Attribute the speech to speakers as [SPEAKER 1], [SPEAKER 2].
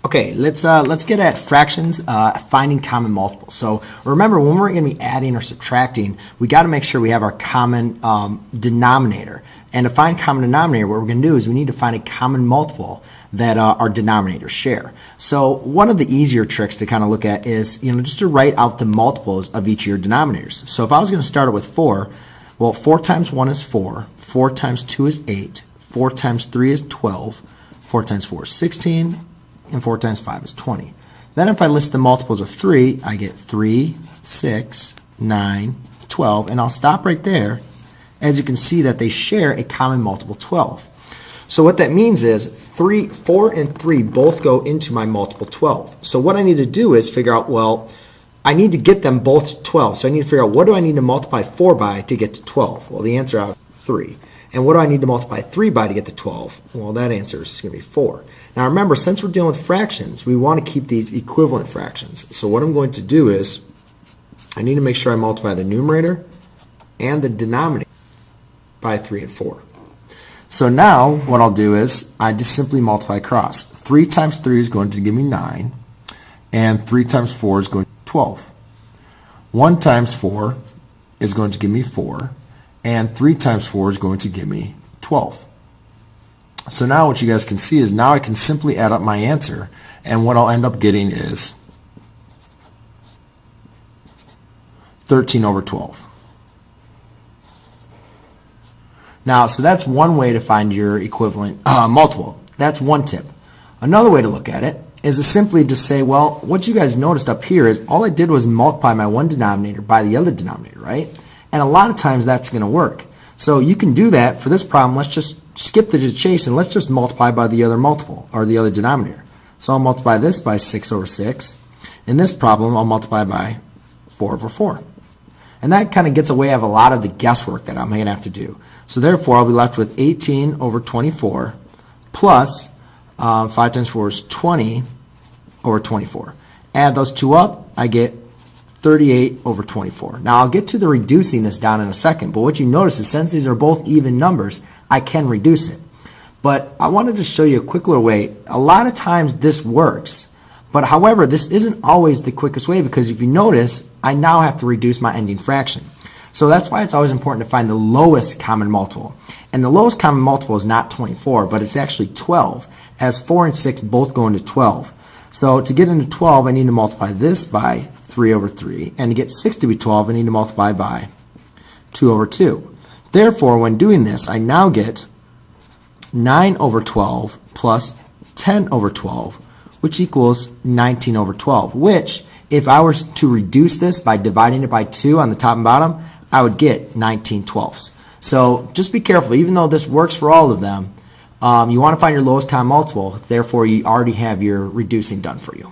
[SPEAKER 1] Okay, let's get at fractions, finding common multiples. So remember, when we're going to be adding or subtracting, we got to make sure we have our common denominator. And to find common denominator, what we're going to do is we need to find a common multiple that our denominators share. So one of the easier tricks to kind of look at is, just to write out the multiples of each of your denominators. So if I was going to start it with 4, well, 4 times 1 is 4, 4 times 2 is 8, 4 times 3 is 12, 4 times 4 is 16, and 4 times 5 is 20. Then if I list the multiples of 3, I get 3, 6, 9, 12, and I'll stop right there. As you can see that they share a common multiple 12. So what that means is 4 and 3 both go into my multiple 12. So what I need to do is figure out, well, I need to get them both to 12. So I need to figure out, what do I need to multiply 4 by to get to 12? Well, the answer is 3. And what do I need to multiply 3 by to get to 12? Well, that answer is going to be 4. Now remember, since we're dealing with fractions, we want to keep these equivalent fractions. So what I'm going to do is, I need to make sure I multiply the numerator and the denominator by 3 and 4. So now what I'll do is, I just simply multiply across. 3 times 3 is going to give me 9, and 3 times 4 is going to be 12. 1 times 4 is going to give me 4, and 3 times 4 is going to give me 12. So now what you guys can see is, now I can simply add up my answer, and what I'll end up getting is 13 over 12. Now, so that's one way to find your equivalent multiple. That's one tip. Another way to look at it is to simply just say, well, what you guys noticed up here is all I did was multiply my one denominator by the other denominator, right? And a lot of times that's going to work. So you can do that for this problem. Let's just skip the chase and let's just multiply by the other multiple, or the other denominator. So I'll multiply this by 6 over 6. In this problem, I'll multiply by 4 over 4. And that kind of gets away of a lot of the guesswork that I'm going to have to do. So therefore, I'll be left with 18 over 24 plus 5 times 4 is 20 over 24. Add those two up, I get 38 over 24. Now I'll get to the reducing this down in a second, but what you notice is, since these are both even numbers, I can reduce it. But I wanted to show you a quick little way. A lot of times this works, but however, this isn't always the quickest way, because if you notice, I now have to reduce my ending fraction. So that's why it's always important to find the lowest common multiple. And the lowest common multiple is not 24, but it's actually 12, as 4 and 6 both go into 12. So to get into 12, I need to multiply this by 3 over 3. And to get 6 to be 12, I need to multiply by 2 over 2. Therefore, when doing this, I now get 9 over 12 plus 10 over 12, which equals 19 over 12, which, if I were to reduce this by dividing it by 2 on the top and bottom, I would get 19 twelfths. So just be careful. Even though this works for all of them, you want to find your lowest common multiple. Therefore, you already have your reducing done for you.